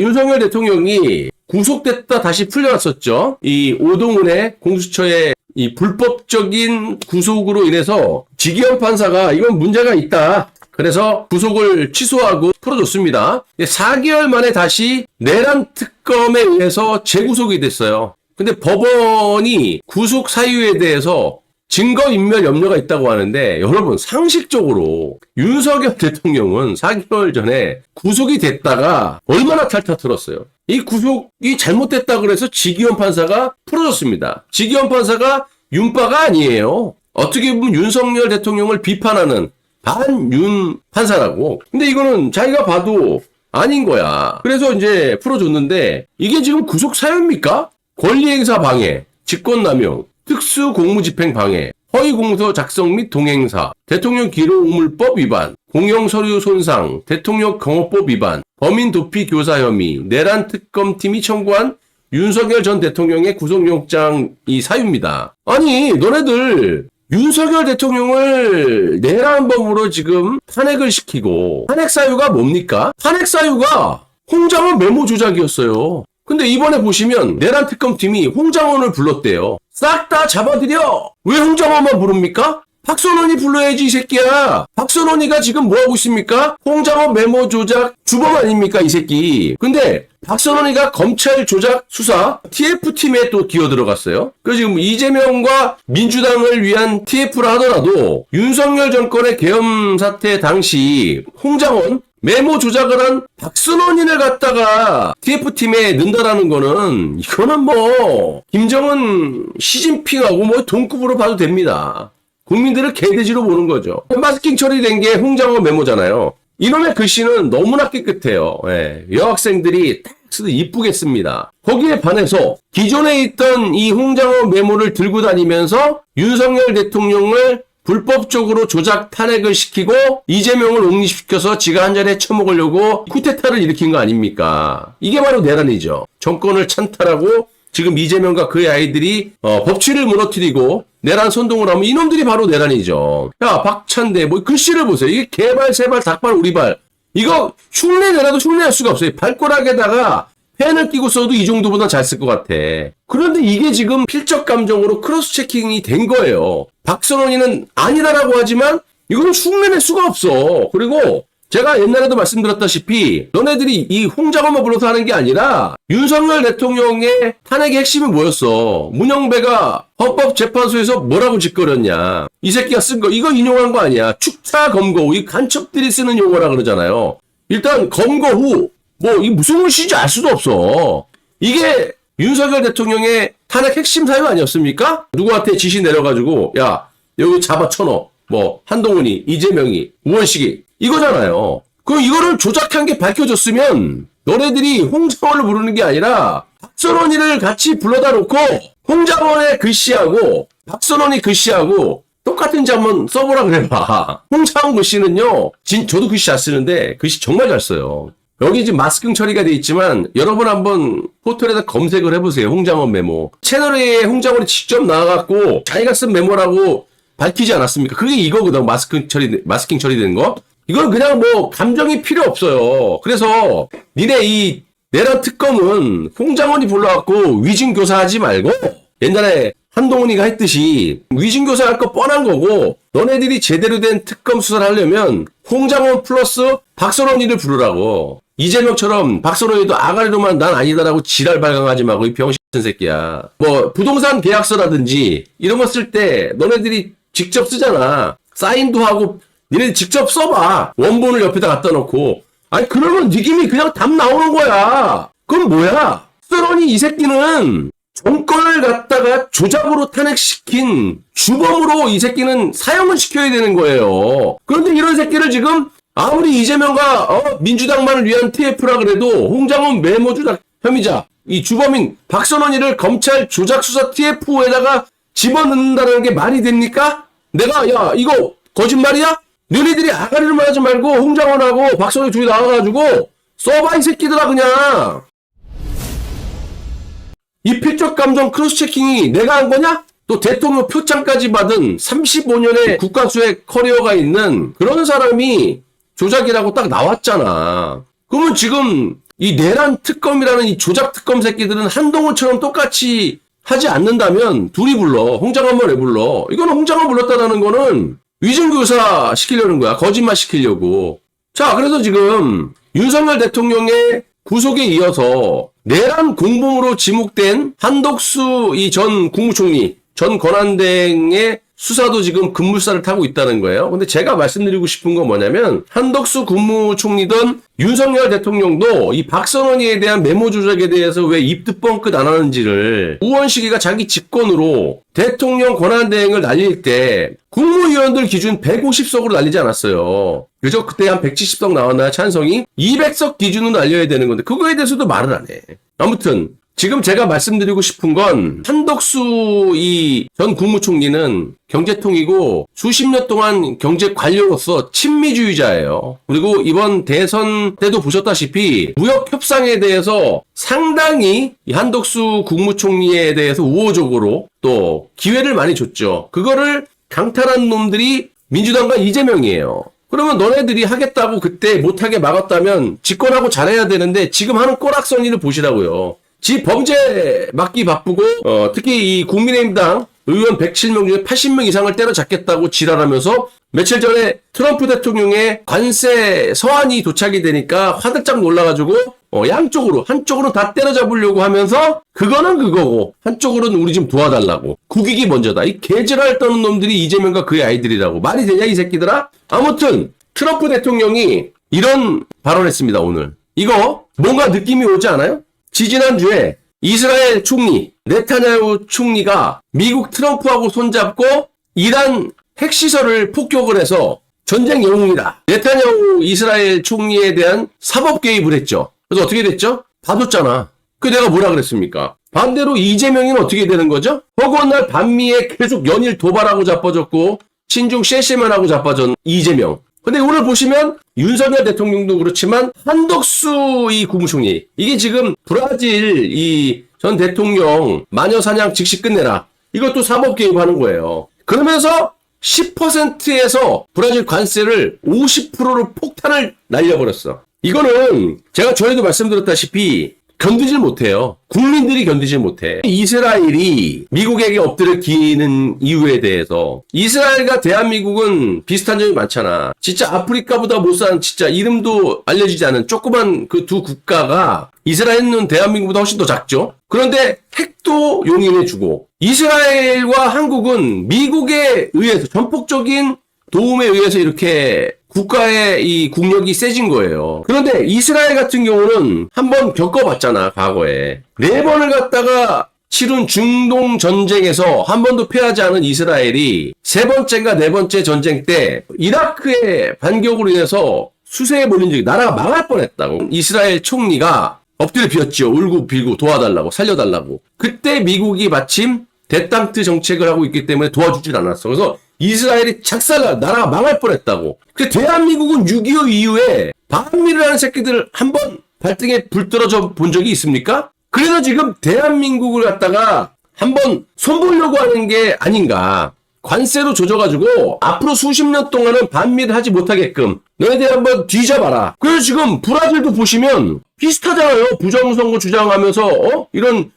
윤석열 대통령이 구속됐다 다시 풀려났었죠. 이 오동훈의 공수처의 이 불법적인 구속으로 인해서 지기현 판사가 이건 문제가 있다. 그래서 구속을 취소하고 풀어줬습니다. 4개월 만에 다시 내란 특검에 의해서 재구속이 됐어요. 근데 법원이 구속 사유에 대해서 증거인멸 염려가 있다고 하는데 여러분 상식적으로 윤석열 대통령은 4개월 전에 구속이 됐다가 얼마나 탈탈 털었어요. 이 구속이 잘못됐다 그래서 지기현 판사가 풀어줬습니다. 지기현 판사가 윤빠가 아니에요. 어떻게 보면 윤석열 대통령을 비판하는 반윤 판사라고. 근데 이거는 자기가 봐도 아닌 거야. 그래서 이제 풀어줬는데 이게 지금 구속 사유입니까? 권리행사 방해, 직권남용, 특수공무집행 방해, 허위공문서 작성 및 동행사, 대통령 기록물법 위반, 공영서류 손상, 대통령 경호법 위반, 범인 도피 교사 혐의, 내란 특검팀이 청구한 윤석열 전 대통령의 구속영장이 사유입니다. 아니 너네들 윤석열 대통령을 내란범으로 지금 탄핵을 시키고 탄핵 사유가 뭡니까? 탄핵 사유가 홍장원 메모 조작이었어요. 근데 이번에 보시면 내란 특검팀이 홍장원을 불렀대요. 싹 다 잡아들여! 왜 홍장원만 부릅니까? 박선원이 불러야지 이 새끼야. 박선원이가 지금 뭐하고 있습니까? 홍장원 메모 조작 주범 아닙니까 이 새끼. 근데 박선원이가 검찰 조작 수사 TF팀에 또 기어 들어갔어요. 그래서 지금 이재명과 민주당을 위한 TF라 하더라도 윤석열 정권의 계엄 사태 당시 홍장원 메모 조작을 한 박선원인을 갖다가 TF팀에 넣는다라는 거는 이거는 뭐 김정은 시진핑하고 뭐 동급으로 봐도 됩니다. 국민들을 개돼지로 보는 거죠. 마스킹 처리된 게 홍장원 메모잖아요. 이놈의 글씨는 너무나 깨끗해요. 예, 여학생들이 딱 쓰도 이쁘겠습니다. 거기에 반해서 기존에 있던 이 홍장원 메모를 들고 다니면서 윤석열 대통령을 불법적으로 조작 탄핵을 시키고 이재명을 옹립시켜서 지가 한 잔에 처먹으려고 쿠데타를 일으킨 거 아닙니까? 이게 바로 내란이죠. 정권을 찬탈하고 지금 이재명과 그의 아이들이 법치를 무너뜨리고 내란 선동을 하면 이놈들이 바로 내란이죠. 야 박찬대 뭐 글씨를 보세요. 이게 개발 세발 닭발 우리발 이거 흉내 내라도 흉내낼 수가 없어요. 발가락에다가 펜을 끼고 써도 이 정도보다 잘 쓸 것 같아. 그런데 이게 지금 필적 감정으로 크로스 체킹이 된 거예요. 박선원이는 아니다라고 하지만 이건 흉내낼 수가 없어. 그리고 제가 옛날에도 말씀드렸다시피 너네들이 이 홍장원만 불러서 하는 게 아니라 윤석열 대통령의 탄핵의 핵심이 뭐였어? 문영배가 헌법재판소에서 뭐라고 짓거렸냐. 이 새끼가 쓴 거 이거 인용한 거 아니야. 축차 검거 후 이 간첩들이 쓰는 용어라 그러잖아요. 일단 검거 후 뭐 이 무슨 글씨인지 알 수도 없어. 이게 윤석열 대통령의 탄핵 핵심 사유 아니었습니까? 누구한테 지시 내려가지고 야 여기 잡아 쳐넣어. 뭐 한동훈이, 이재명이, 우원식이 이거잖아요. 그럼 이거를 조작한 게 밝혀졌으면 너네들이 홍장원을 부르는 게 아니라 박선원이를 같이 불러다 놓고 홍장원의 글씨하고 박선원이 글씨하고 똑같은지 한번 써보라 그래봐. 홍장원 글씨는요. 저도 글씨 잘 쓰는데 글씨 정말 잘 써요. 여기 지금 마스킹 처리가 돼 있지만 여러분 한번 포털에다 검색을 해보세요. 홍장원 메모. 채널에 홍장원이 직접 나와갖고 자기가 쓴 메모라고 밝히지 않았습니까? 그게 이거거든. 마스킹 처리되는 거. 이건 그냥 뭐 감정이 필요 없어요. 그래서 니네 이 내란 특검은 홍장원이 불러갖고 위증교사 하지 말고 옛날에 한동훈이가 했듯이 위증교사 할 거 뻔한 거고 너네들이 제대로 된 특검 수사를 하려면 홍장원 플러스 박선원이를 부르라고. 이재명처럼 박선원이도 아가리로만 난 아니다라고 지랄 발광하지 말고 이 병신 같은 새끼야. 뭐 부동산 계약서라든지 이런 거 쓸 때 너네들이 직접 쓰잖아. 사인도 하고 니네 직접 써봐. 원본을 옆에다 갖다 놓고. 아니 그러면 느낌이 그냥 답 나오는 거야. 그럼 뭐야? 박선원이 이 새끼는 정권을 갖다가 조작으로 탄핵시킨 주범으로 이 새끼는 사형을 시켜야 되는 거예요. 그런데 이런 새끼를 지금 아무리 이재명과 민주당만을 위한 TF라 그래도 홍장원 메모 조작 혐의자 이 주범인 박선원이를 검찰 조작 수사 TF에다가 집어넣는다는 게 말이 됩니까? 내가 야 이거 거짓말이야? 너희들이 아가리를 하지 말고 홍장원하고 박선원이 둘이 나와가지고 써봐 이 새끼들아 그냥. 이 필적 감정 크로스 체킹이 내가 한 거냐? 또 대통령 표창까지 받은 35년의 국가수행 커리어가 있는 그런 사람이 조작이라고 딱 나왔잖아. 그러면 지금 이 내란 특검이라는 이 조작 특검 새끼들은 한동훈처럼 똑같이 하지 않는다면 둘이 불러. 홍장관만 왜 불러? 이거는 홍장관 불렀다는 거는 위증교사 시키려는 거야. 거짓말 시키려고. 자, 그래서 지금 윤석열 대통령의 구속에 이어서 내란 공범으로 지목된 한덕수 이 전 국무총리, 전 권한대행의 수사도 지금 급물살을 타고 있다는 거예요. 근데 제가 말씀드리고 싶은 건 뭐냐면 한덕수 국무총리든 윤석열 대통령도 이 박선원이에 대한 메모 조작에 대해서 왜 입도 뻥끗 안 하는지를 우원식이가 자기 직권으로 대통령 권한대행을 날릴 때 국무위원들 기준 150석으로 날리지 않았어요. 그죠? 그때 한 170석 나왔나요? 찬성이? 200석 기준으로 날려야 되는 건데 그거에 대해서도 말을 안 해. 아무튼 지금 제가 말씀드리고 싶은 건 한덕수 이 전 국무총리는 경제통이고 수십 년 동안 경제 관료로서 친미주의자예요. 그리고 이번 대선 때도 보셨다시피 무역 협상에 대해서 상당히 이 한덕수 국무총리에 대해서 우호적으로 또 기회를 많이 줬죠. 그거를 강탈한 놈들이 민주당과 이재명이에요. 그러면 너네들이 하겠다고 그때 못하게 막았다면 집권하고 잘해야 되는데 지금 하는 꼬락서니를 보시라고요. 지 범죄 막기 바쁘고 특히 이 국민의힘당 의원 107명 중에 80명 이상을 때려잡겠다고 지랄하면서 며칠 전에 트럼프 대통령의 관세 서한이 도착이 되니까 화들짝 놀라가지고 양쪽으로 한쪽으로는 다 때려잡으려고 하면서 그거는 그거고 한쪽으로는 우리 좀 도와달라고 국익이 먼저다. 이 개지랄 떠는 놈들이 이재명과 그의 아이들이라고. 말이 되냐 이 새끼들아? 아무튼 트럼프 대통령이 이런 발언했습니다. 오늘. 이거 뭔가 느낌이 오지 않아요? 지지난주에 이스라엘 총리 네타냐후 총리가 미국 트럼프하고 손잡고 이란 핵시설을 폭격을 해서 전쟁 영웅이다. 네타냐후 이스라엘 총리에 대한 사법 개입을 했죠. 그래서 어떻게 됐죠? 봐줬잖아. 그 내가 뭐라 그랬습니까? 반대로 이재명이는 어떻게 되는 거죠? 허구한 날 반미에 계속 연일 도발하고 자빠졌고 친중 쉐시맨하고 자빠진 이재명. 근데 오늘 보시면 윤석열 대통령도 그렇지만 한덕수 이 국무총리 이게 지금 브라질 이 전 대통령 마녀사냥 즉시 끝내라. 이것도 사법 개입하는 거예요. 그러면서 10%에서 브라질 관세를 50%로 폭탄을 날려버렸어. 이거는 제가 전에도 말씀드렸다시피 견디질 못해요. 국민들이 견디질 못해. 이스라엘이 미국에게 엎드려 기는 이유에 대해서 이스라엘과 대한민국은 비슷한 점이 많잖아. 진짜 아프리카보다 못 사는 진짜 이름도 알려지지 않은 조그만 그 두 국가가 이스라엘은 대한민국보다 훨씬 더 작죠. 그런데 핵도 용인해주고 이스라엘과 한국은 미국에 의해서 전폭적인 도움에 의해서 이렇게 국가의 이 국력이 세진 거예요. 그런데 이스라엘 같은 경우는 한번 겪어봤잖아, 과거에. 4번을 갖다가 치룬 중동 전쟁에서 한 번도 패하지 않은 이스라엘이 3번째인가 4번째 전쟁 때 이라크의 반격으로 인해서 수세에 몰린 적이 나라가 망할 뻔했다고. 이스라엘 총리가 엎드려 비었지요. 울고 빌고 도와달라고, 살려달라고. 그때 미국이 마침 대땅트 정책을 하고 있기 때문에 도와주질 않았어. 그래서 이스라엘이 작살나 나라가 망할 뻔했다고. 그 대한민국은 6.25 이후에 반미를 하는 새끼들 한번 발등에 불 떨어져 본 적이 있습니까? 그래서 지금 대한민국을 갖다가 한번 손보려고 하는 게 아닌가. 관세로 조져가지고 앞으로 수십 년 동안은 반미를 하지 못하게끔 너희들 한번 뒤져봐라. 그래서 지금 브라질도 보시면 비슷하잖아요. 부정선거 주장하면서 이런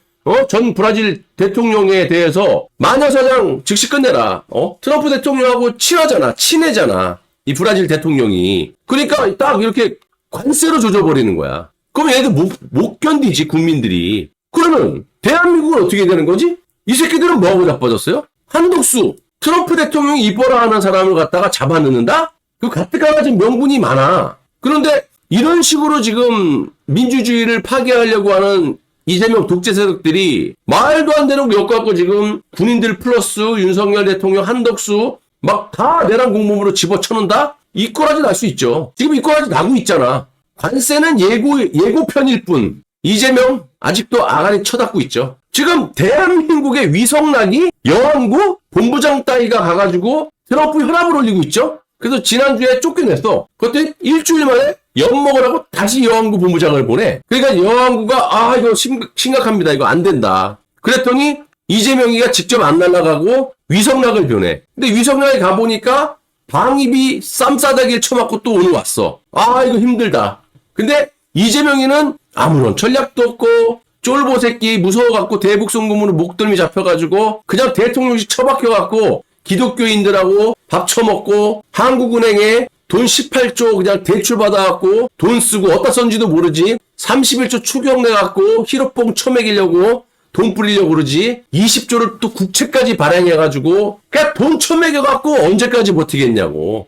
전 브라질 대통령에 대해서 마녀사냥 즉시 끝내라. 트럼프 대통령하고 친해잖아. 이 브라질 대통령이. 그러니까 딱 이렇게 관세로 조져버리는 거야. 그럼 얘들 못 견디지, 국민들이. 그러면 대한민국은 어떻게 되는 거지? 이 새끼들은 뭐하고 자빠졌어요? 한덕수, 트럼프 대통령이 입어라 하는 사람을 갖다가 잡아넣는다? 그 가뜩가진 명분이 많아. 그런데 이런 식으로 지금 민주주의를 파괴하려고 하는 이재명 독재 세력들이 말도 안 되는 거 엮어갖고 지금 군인들 플러스 윤석열 대통령 한덕수 막 다 내란 공범으로 집어쳐놓는다? 이 꼬라지 날 수 있죠. 지금 이 꼬라지 나고 있잖아. 관세는 예고편일 뿐 이재명 아직도 아가리 쳐닫고 있죠. 지금 대한민국의 위성락이 여왕구 본부장 따위가 가가지고 트럼프 혈압을 올리고 있죠. 그래서 지난주에 쫓겨냈어. 그때 일주일 만에 엿 먹으라고 다시 여왕구 본부장을 보내. 그러니까 여왕구가 이거 심각합니다. 이거 안 된다. 그랬더니 이재명이가 직접 안 날아가고 위성락을 보내. 근데 위성락에 가보니까 방위비 쌈싸대기를 쳐맞고 또 오늘 왔어. 이거 힘들다. 근데 이재명이는 아무런 전략도 없고 쫄보 새끼 무서워갖고 대북송금으로 목덜미 잡혀가지고 그냥 대통령실 처박혀갖고 기독교인들하고 밥 처먹고 한국은행에 돈 18조 그냥 대출 받아갖고 돈 쓰고 어디다 썼는지도 모르지. 31조 추경 내갖고 히로뽕 쳐먹이려고 돈 뿌리려고 그러지. 20조를 또 국채까지 발행해가지고 그냥 돈 쳐먹여갖고 언제까지 버티겠냐고.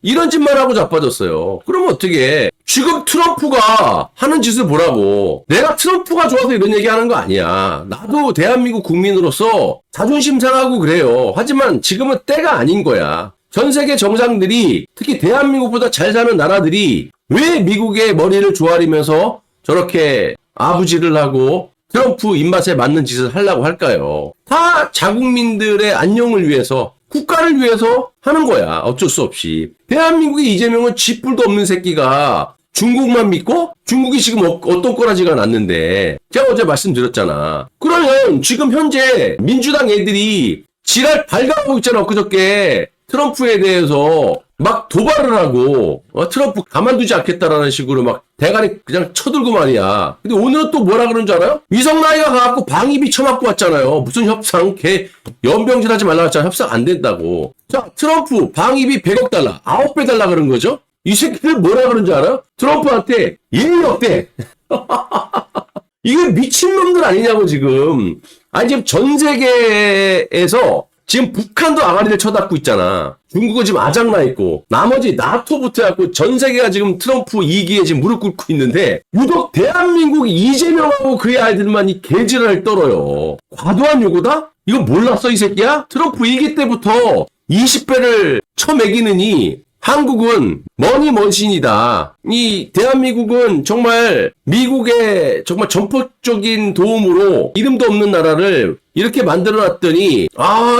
이런 짓만 하고 자빠졌어요. 그러면 어떻게? 지금 트럼프가 하는 짓을 보라고. 내가 트럼프가 좋아서 이런 얘기하는 거 아니야. 나도 대한민국 국민으로서 자존심 상하고 그래요. 하지만 지금은 때가 아닌 거야. 전 세계 정상들이 특히 대한민국보다 잘 사는 나라들이 왜 미국의 머리를 조아리면서 저렇게 아부지를 하고 트럼프 입맛에 맞는 짓을 하려고 할까요? 다 자국민들의 안녕을 위해서 국가를 위해서 하는 거야. 어쩔 수 없이. 대한민국의 이재명은 쥐뿔도 없는 새끼가 중국만 믿고 중국이 지금 어떤 꼬라지가 났는데 제가 어제 말씀드렸잖아. 그러면 지금 현재 민주당 애들이 지랄 발각하고 있잖아. 엊그저께 트럼프에 대해서 막 도발을 하고 트럼프 가만두지 않겠다라는 식으로 막 대가리 그냥 쳐들고 말이야. 근데 오늘은 또 뭐라 그러는 줄 알아요? 위성라이가 가갖고 방위비 쳐맞고 왔잖아요. 무슨 협상? 걔 연병질 하지 말라고 했잖아. 협상 안 된다고. 자, 트럼프 방위비 100억 달러 9배 달라 그런 거죠? 이 새끼들 뭐라 그러는 줄 알아요? 트럼프한테 예의 없대. 이게 미친놈들 아니냐고 지금. 아니 지금 전 세계에서 지금 북한도 아가리를 쳐닫고 있잖아. 중국은 지금 아작나 있고 나머지 나토부터 해갖고 전 세계가 지금 트럼프 2기에 지금 무릎 꿇고 있는데 유독 대한민국 이재명하고 그의 아이들만 이 개지랄 떨어요. 과도한 요구다? 이거 몰랐어 이 새끼야? 트럼프 2기 때부터 20배를 쳐매기느니 한국은 머니머신이다. 이 대한민국은 정말 미국의 정말 전폭적인 도움으로 이름도 없는 나라를 이렇게 만들어놨더니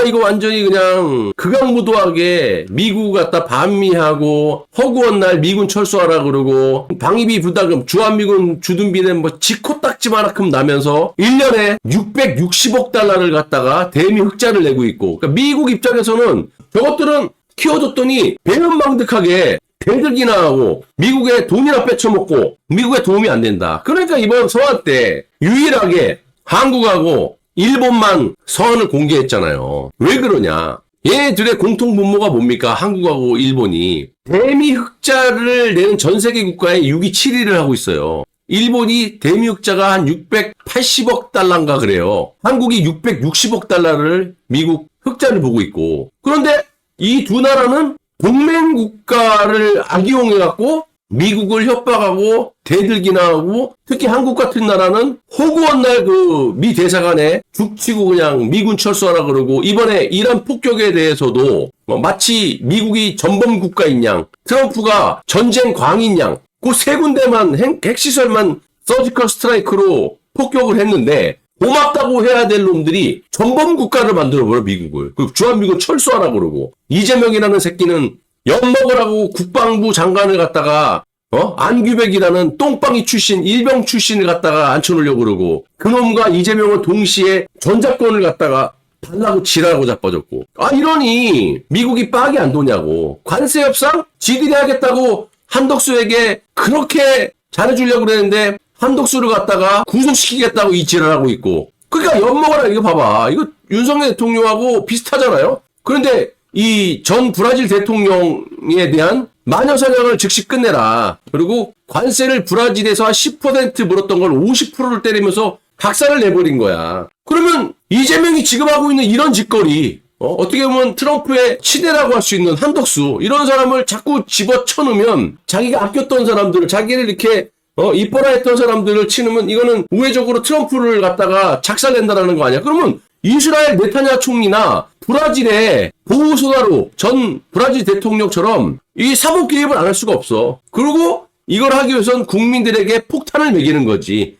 이거 완전히 그냥 극악무도하게 미국 갖다 반미하고 허구한 날 미군 철수하라 그러고 방위비 부담금 주한미군 주둔비는 뭐 지코딱지만큼 나면서 1년에 660억 달러를 갖다가 대미 흑자를 내고 있고 그러니까 미국 입장에서는 저것들은 키워줬더니 배은망덕하게 대들기나 하고 미국의 돈이나 뺏쳐먹고 미국에 도움이 안 된다. 그러니까 이번 서한 때 유일하게 한국하고 일본만 서한을 공개했잖아요. 왜 그러냐? 얘들의 공통 분모가 뭡니까? 한국하고 일본이 대미 흑자를 내는 전 세계 국가의 6위 7위를 하고 있어요. 일본이 대미 흑자가 한 680억 달러인가 그래요. 한국이 660억 달러를 미국 흑자를 보고 있고 그런데 이 두 나라는 동맹 국가를 악용해갖고 미국을 협박하고 대들기나 하고 특히 한국 같은 나라는 허구한 날 그 미 대사관에 죽치고 그냥 미군 철수하라 그러고 이번에 이란 폭격에 대해서도 마치 미국이 전범 국가인 양 트럼프가 전쟁 광인 양 그 세 군데만 핵시설만 서지컬 스트라이크로 폭격을 했는데 고맙다고 해야 될 놈들이 전범 국가를 만들어버려 미국을. 그리고 주한미군 철수하라 그러고 이재명이라는 새끼는 엿먹으라고 국방부 장관을 갖다가 안규백이라는 똥방이 출신 일병 출신을 갖다가 앉혀놓으려고 그러고 그놈과 이재명은 동시에 전작권을 갖다가 달라고 지랄하고 자빠졌고 이러니 미국이 빡이 안 도냐고. 관세 협상 지들이 하겠다고 한덕수에게 그렇게 잘해주려고 그랬는데 한덕수를 갖다가 구속시키겠다고 이 지랄하고 있고. 그러니까 엿먹어라 이거 봐봐. 이거 윤석열 대통령하고 비슷하잖아요. 그런데 이 전 브라질 대통령에 대한 마녀사냥을 즉시 끝내라. 그리고 관세를 브라질에서 한 10% 물었던 걸 50%를 때리면서 각사를 내버린 거야. 그러면 이재명이 지금 하고 있는 이런 짓거리 어떻게 보면 트럼프의 치대라고 할 수 있는 한덕수 이런 사람을 자꾸 집어쳐놓으면 자기가 아꼈던 사람들을 자기를 이렇게 이뻐라 했던 사람들을 치누면 이거는 우회적으로 트럼프를 갖다가 작살낸다라는 거 아니야. 그러면 이스라엘 네타냐 총리나 브라질의 보우소나루 전 브라질 대통령처럼 이 사법 개입을 안 할 수가 없어. 그리고 이걸 하기 위해선 국민들에게 폭탄을 매기는 거지.